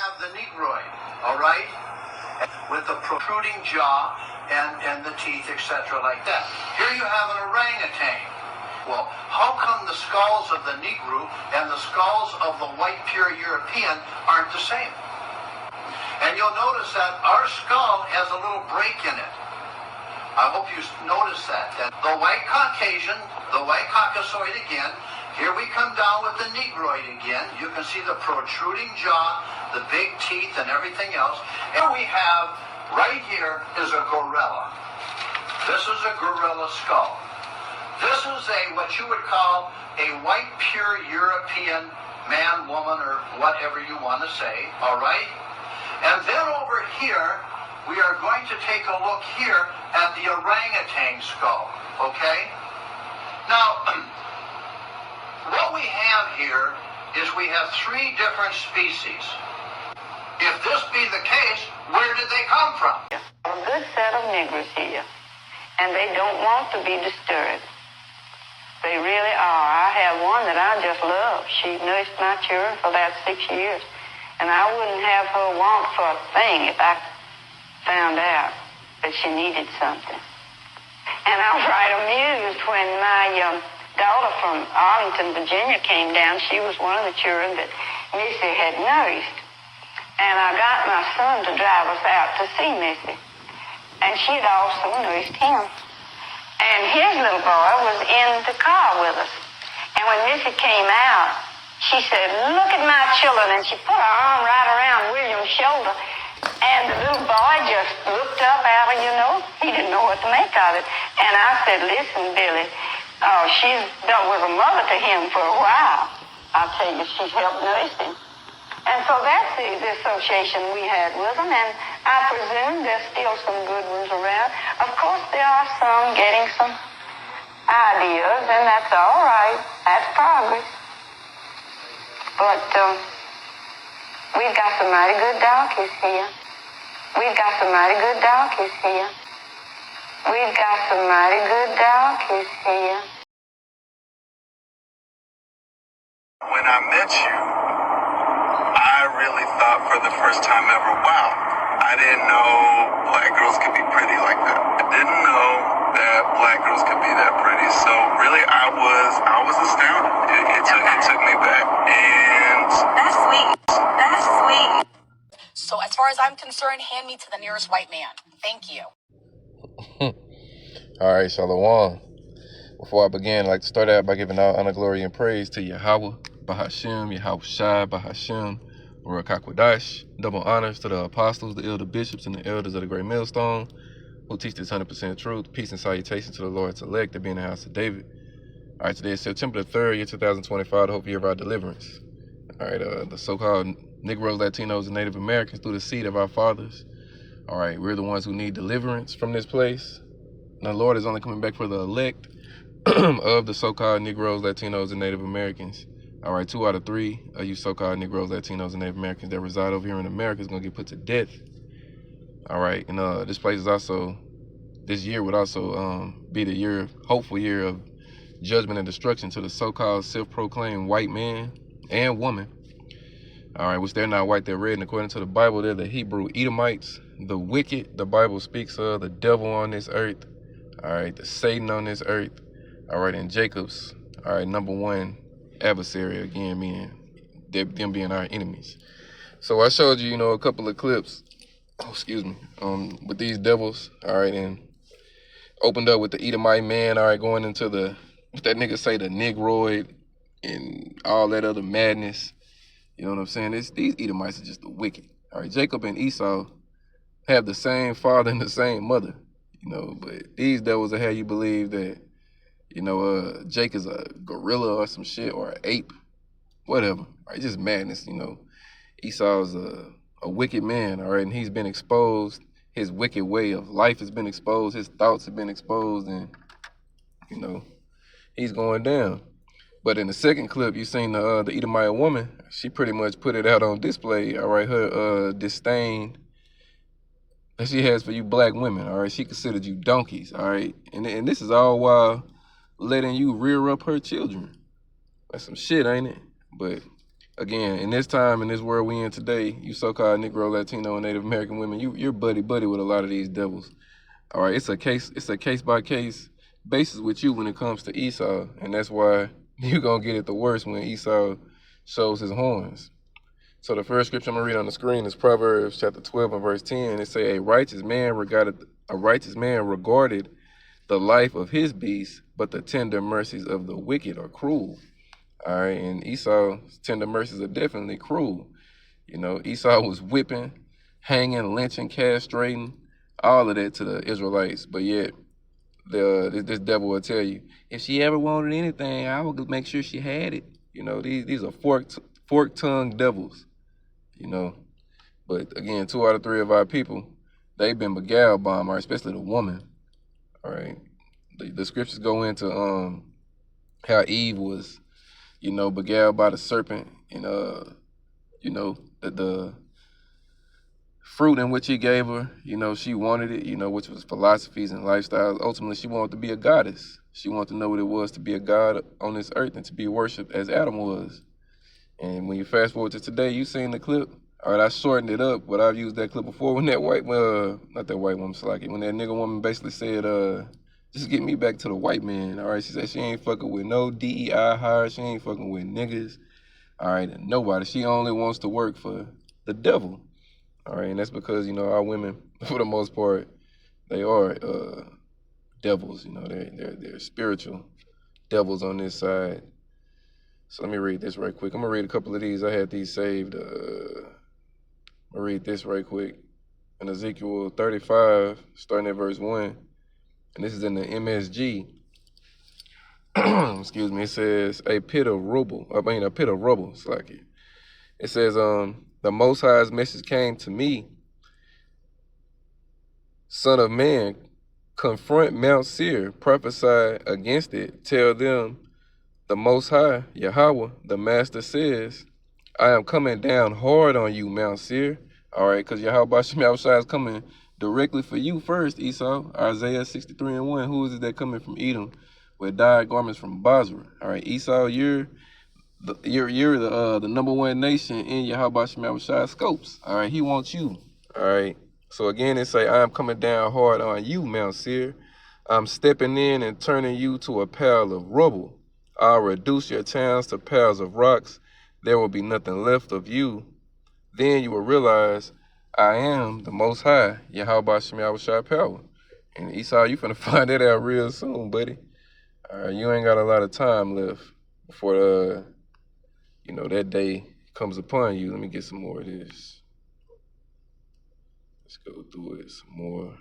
Have the Negroid, all right, with the protruding jaw and the teeth, etc., like that. Here you have an orangutan. Well, how come the skulls of the Negro and the skulls of the white pure European aren't the same? And you'll notice that our skull has a little break in it. I hope you notice that. The white Caucasian, the white Caucasoid again, here we come down with the Negroid again. You can see the protruding jaw, the big teeth, and everything else. And we have, right here, is a gorilla. This is a gorilla skull. This is what you would call a white, pure European man, woman, or whatever you want to say, all right? And then over here, we are going to take a look here at the orangutan skull, okay? Now, what we have here is we have three different species. If this be the case, where did they come from? A good set of Negroes here, and they don't want to be disturbed. They really are. I have one that I just love. She nursed my children for about 6 years, and I wouldn't have her want for a thing if I found out that she needed something. And I was right amused when my daughter from Arlington, Virginia came down. She was one of the children that Missy had nursed. And I got my son to drive us out to see Missy. And she had also nursed him. And his little boy was in the car with us. And when Missy came out, she said, "Look at my children." And she put her arm right around William's shoulder. And the little boy just looked up at her, He didn't know what to make of it. And I said, "Listen, Billy, she's was a mother to him for a while. I'll tell you, she's helped nurse him." And so that's the association we had with them, and I presume there's still some good ones around. Of course, there are some getting some ideas, and that's all right. That's progress. But we've got some mighty good donkeys here. We've got some mighty good donkeys here. We've got some mighty good donkeys here. When I met you, I really thought for the first time ever, wow, I didn't know black girls could be pretty like that. I didn't know that black girls could be that pretty. So really, I was astounded. It took me back, and that's sweet. That's sweet. So as far as I'm concerned, hand me to the nearest white man. Thank you. All right, Shalom. Before I begin, I'd like to start out by giving all honor, glory, and praise to Yahweh, Bahashem, Yahweh Shai, Bahashem, Baruch HaKodesh. Double honors to the apostles, the elder bishops, and the elders of the great millstone who teach this 100% truth. Peace and salutations to the Lord's elect that be in the house of David. All right, today is September the 3rd, year 2025, the hope year of our deliverance. All right, the so-called Negroes, Latinos, and Native Americans through the seed of our fathers. All right, we're the ones who need deliverance from this place. And the Lord is only coming back for the elect of the so-called Negroes, Latinos, and Native Americans. All right, 2 out of 3 of you so-called Negroes, Latinos, and Native Americans that reside over here in America is going to get put to death. All right, and this place is also, this year would also be the year, hopeful year of judgment and destruction to the so-called self-proclaimed white man and woman. All right, which they're not white, they're red, and according to the Bible, they're the Hebrew Edomites, the wicked, the Bible speaks of, the devil on this earth, all right, the Satan on this earth, all right, and Jacob's, all right, number one adversary, again, them being our enemies. So I showed you, a couple of clips, with these devils, all right, and opened up with the Edomite man, all right, going into what that nigga say, the Negroid, and all that other madness. You know what I'm saying? These Edomites are just the wicked. All right, Jacob and Esau have the same father and the same mother, but these devils will have you believe that, Jake is a gorilla or some shit, or an ape, whatever. All right, just madness, Esau's a wicked man, all right, and he's been exposed. His wicked way of life has been exposed. His thoughts have been exposed, and, he's going down. But in the second clip, you seen the Edomite woman. She pretty much put it out on display, all right, her disdain that she has for you black women, all right. She considered you donkeys, all right. And this is all while letting you rear up her children. That's some shit, ain't it? But again, in this time, in this world we in today, you so-called Negro, Latino, and Native American women, you're buddy-buddy with a lot of these devils. All right, it's a case-by-case basis with you when it comes to Esau, and that's why you're going to get it the worst when Esau shows his horns. So the first scripture I'm going to read on the screen is Proverbs chapter 12 and verse 10. It say, a righteous man regarded the life of his beast, but the tender mercies of the wicked are cruel. All right, and Esau's tender mercies are definitely cruel. You know, Esau was whipping, hanging, lynching, castrating, all of that to the Israelites. But yet, this devil will tell you, if she ever wanted anything, I would make sure she had it. You know, these are fork-tongued devils. You know, but again, 2 out of 3 of our people, they've been beguiled by them, especially the woman. All right, the scriptures go into how Eve was, you know, beguiled by the serpent, and you know, the fruit in which he gave her, you know, she wanted it, you know, which was philosophies and lifestyles. Ultimately, she wanted to be a goddess. She wanted to know what it was to be a god on this earth and to be worshipped as Adam was. And when you fast forward to today, you seen the clip. All right, I shortened it up, but I've used that clip before when that not that white woman, Slacky, when that nigga woman basically said, just get me back to the white man. All right, she said she ain't fucking with no DEI hire. She ain't fucking with niggas. All right, and nobody. She only wants to work for the devil. All right, and that's because, you know, our women, for the most part, they are devils. You know, they're spiritual devils on this side. So let me read this right quick. I'm gonna read a couple of these. I had these saved. I'm gonna read this right quick. In Ezekiel 35, starting at verse 1, and this is in the MSG. Excuse me. It says a pit of rubble. Slacky. It says, the Most High's message came to me. Son of man, confront Mount Seir, prophesy against it, tell them, the Most High, Yahweh, the Master says, I am coming down hard on you, Mount Seir. All right, because Yahweh Shai is coming directly for you first, Esau. Isaiah 63 and 1. Who is it that coming from Edom with dyed garments from Basra? All right, Esau, you're the #1 nation in Yahweh Shai's scopes. All right, he wants you. All right. So again, it say, I am coming down hard on you, Mount Seir. I'm stepping in and turning you to a pile of rubble. I'll reduce your towns to piles of rocks. There will be nothing left of you. Then you will realize I am the Most High, Yahweh Shai power. And Esau, you finna find that out real soon, buddy. All right, you ain't got a lot of time left before you know, that day comes upon you. Let me get some more of this. Let's go through it some more.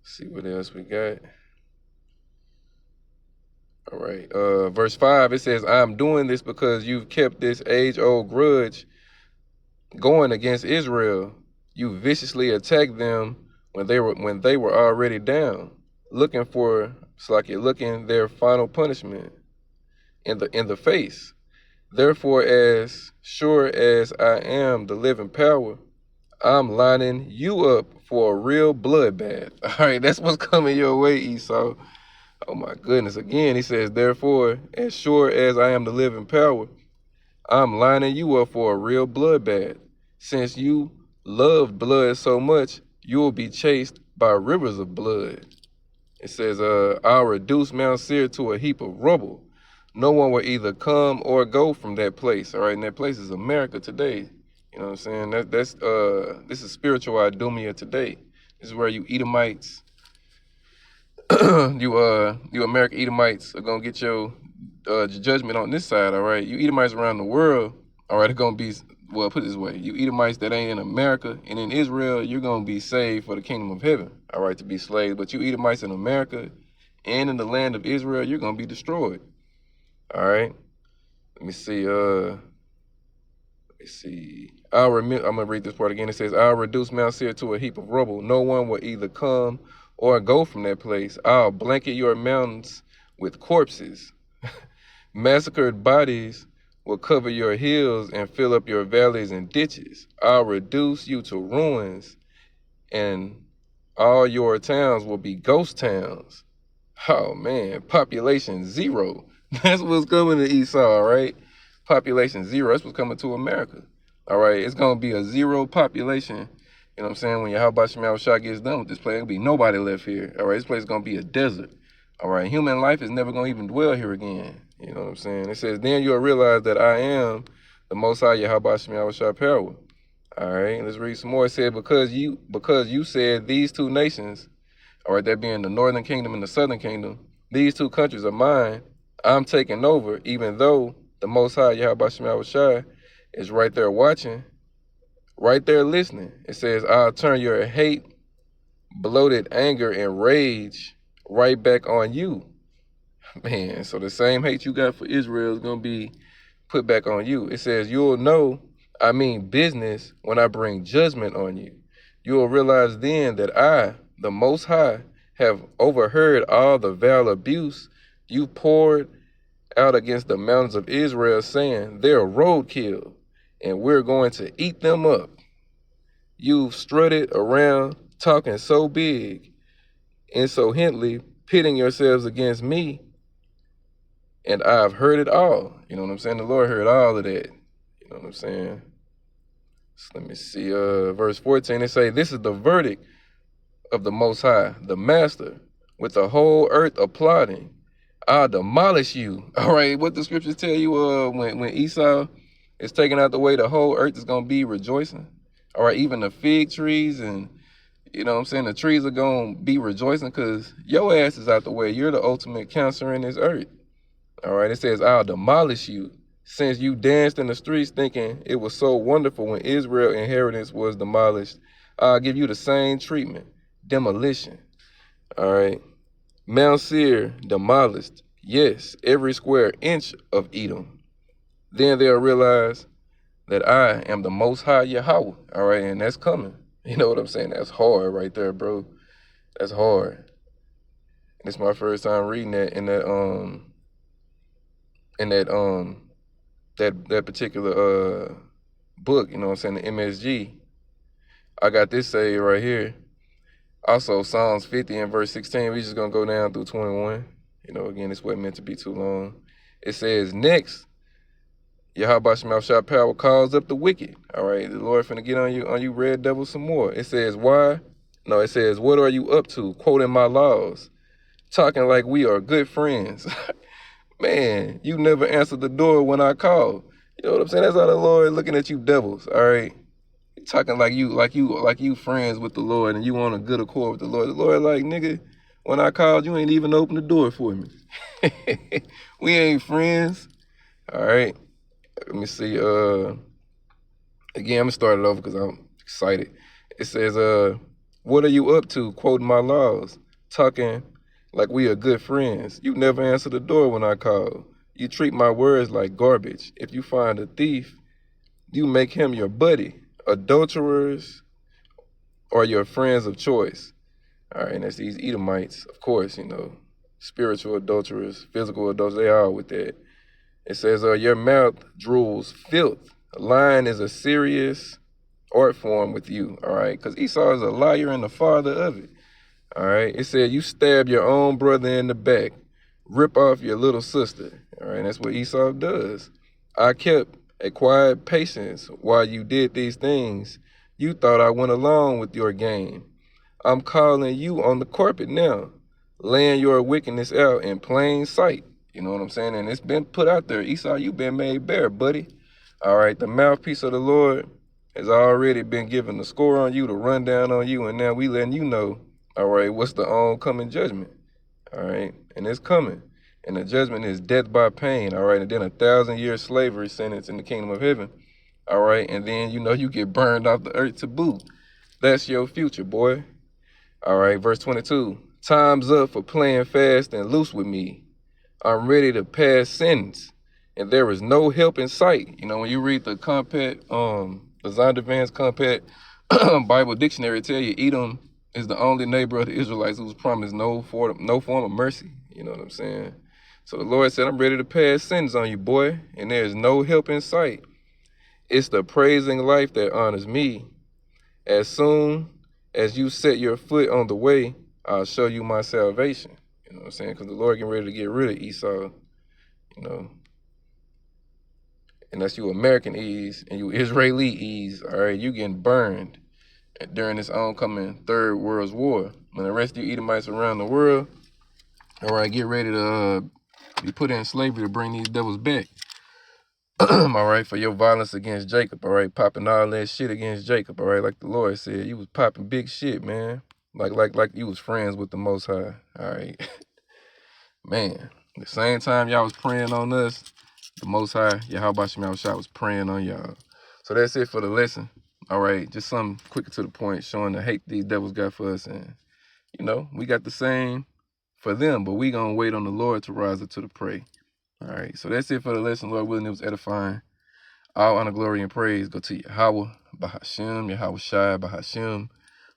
See what else we got. All right, verse 5, it says, I'm doing this because you've kept this age-old grudge going against Israel. You viciously attacked them when they were already down, looking their final punishment in the face. Therefore, as sure as I am the living power, I'm lining you up for a real bloodbath. All right, that's what's coming your way, Esau. Oh my goodness. Again, he says, therefore, as sure as I am the living power, I'm lining you up for a real bloodbath. Since you loved blood so much, you will be chased by rivers of blood. It says, I'll reduce Mount Seir to a heap of rubble. No one will either come or go from that place. All right, and that place is America today. You know what I'm saying? This is spiritual Idumea today. This is where you Edomites, you American Edomites are gonna get your judgment on this side. All right, you Edomites around the world, all right, are gonna be, well, put it this way, you Edomites that ain't in America and in Israel, you're gonna be saved for the kingdom of heaven. All right, to be slaves. But you Edomites in America and in the land of Israel, you're gonna be destroyed. All right. Let me see. I'm gonna read this part again. It says, I'll reduce Mount Seir to a heap of rubble. No one will either come or go from that place. I'll blanket your mountains with corpses. Massacred bodies will cover your hills and fill up your valleys and ditches. I'll reduce you to ruins, and all your towns will be ghost towns. Oh man, population 0. That's what's coming to Esau, right? Population 0. That's what's coming to America. All right, it's gonna be a 0 population. You know what I'm saying? When Yahweh Shema Shah gets done with this place, there'll be nobody left here. All right, this place is gonna be a desert. All right, human life is never gonna even dwell here again. You know what I'm saying? It says, then you'll realize that I am the Most High Yahweh Shema Shah power. All right, let's read some more. It said, because you said these two nations, all right, that being the northern kingdom and the southern kingdom, these two countries are mine. I'm taking over, even though the Most High Yahweh Shema Shah is right there watching, right there listening. It says, I'll turn your hate, bloated anger, and rage right back on you. Man, so the same hate you got for Israel is going to be put back on you. It says, you'll know I mean business when I bring judgment on you. You'll realize then that I, the Most High, have overheard all the vile abuse you poured out against the mountains of Israel, saying, they're roadkill, and we're going to eat them up. You've strutted around talking so big, insolently pitting yourselves against me, and I've heard it all. You know what I'm saying? The Lord heard all of that. You know what I'm saying? So let me see, verse 14, it say, this is the verdict of the Most High, the Master, with the whole earth applauding. I'll demolish you. All right, what the scriptures tell you, when Esau is taken out the way, the whole earth is going to be rejoicing. All right, even the fig trees and, you know what I'm saying, the trees are going to be rejoicing because your ass is out the way. You're the ultimate cancer in this earth. All right, it says, I'll demolish you. Since you danced in the streets thinking it was so wonderful when Israel's inheritance was demolished, I'll give you the same treatment, demolition. All right. Mount Seir demolished, yes, every square inch of Edom. Then they'll realize that I am the Most High Yahweh. All right, and that's coming. You know what I'm saying? That's hard right there, bro. That's hard. And it's my first time reading that in that particular book, you know what I'm saying, the MSG. I got this say right here. Also, Psalms 50 and verse 16, we just going to go down through 21. You know, again, this wasn't meant to be too long. It says, next, Yahweh Shema Shah power calls up the wicked. All right, the Lord finna get on you red devil some more. It says, why? No, it says, what are you up to? Quoting my laws. Talking like we are good friends. Man, you never answered the door when I called. You know what I'm saying? That's how the Lord looking at you devils, all right? Talking like you friends with the Lord and you on a good accord with the Lord. The Lord like, nigga, when I called, you ain't even open the door for me. We ain't friends. All right. Let me see. Again, I'm gonna start it over because I'm excited. It says, what are you up to? Quoting my laws. Talking like we are good friends. You never answer the door when I call. You treat my words like garbage. If you find a thief, you make him your buddy. Adulterers are your friends of choice. All right, and that's these Edomites, of course, you know, spiritual adulterers, physical adulterers, they are with that. It says, your mouth drools filth. Lying is a serious art form with you, all right, because Esau is a liar and the father of it. All right, it said, you stab your own brother in the back, rip off your little sister. All right, that's what Esau does. I kept a quiet patience while you did these things. You thought I went along with your game. I'm calling you on the carpet now, laying your wickedness out in plain sight. You know what I'm saying? And it's been put out there. Esau, you've been made bare, buddy. All right, the mouthpiece of the Lord has already been given the score on you, the rundown on you, and now we letting you know, all right, what's the oncoming judgment? All right, and it's coming. And the judgment is death by pain, all right? And then 1,000-year slavery sentence in the kingdom of heaven, all right? And then, you know, you get burned off the earth to boot. That's your future, boy. All right, verse 22. Time's up for playing fast and loose with me. I'm ready to pass sentence, and there is no help in sight. You know, when you read the Compact, the Zondervan's Compact Bible Dictionary, it tell you Edom is the only neighbor of the Israelites who's promised no form of mercy. You know what I'm saying? So the Lord said, I'm ready to pass sentence on you, boy, and there's no help in sight. It's the praising life that honors me. As soon as you set your foot on the way, I'll show you my salvation. You You know what I'm saying? Because the Lord getting ready to get rid of Esau, you know. And that's you American Eves and you Israeli Eves, all right? You getting burned during this oncoming Third World War. When the rest of you Edomites around the world, all right, get ready to be put in slavery to bring these devils back. All right, for your violence against Jacob, all right, popping all that shit against Jacob, all right, like the Lord said, you was popping big shit, man. Like you was friends with the Most High, all right. Man, the same time y'all was praying on us, the Most High, Yahweh Shem Yahushua was praying on y'all. So that's it for the lesson. All right, just something quicker to the point, showing the hate these devils got for us. And, you know, we got the same for them, but we going to wait on the Lord to rise up to the prey. All right, so that's it for the lesson. Lord willing, it was edifying. All honor, glory, and praise go to Yahweh, Bahashem, Yahweh Shai, Bahashem,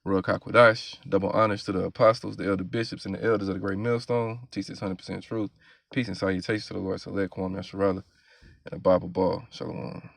Ruach HaKodesh. Double honors to the apostles, the elder bishops, and the elders of the great millstone. Teach this 100% truth. Peace and salutations to the Lord Select, Kwame Yasharala, and the Bible Ball. Shalom.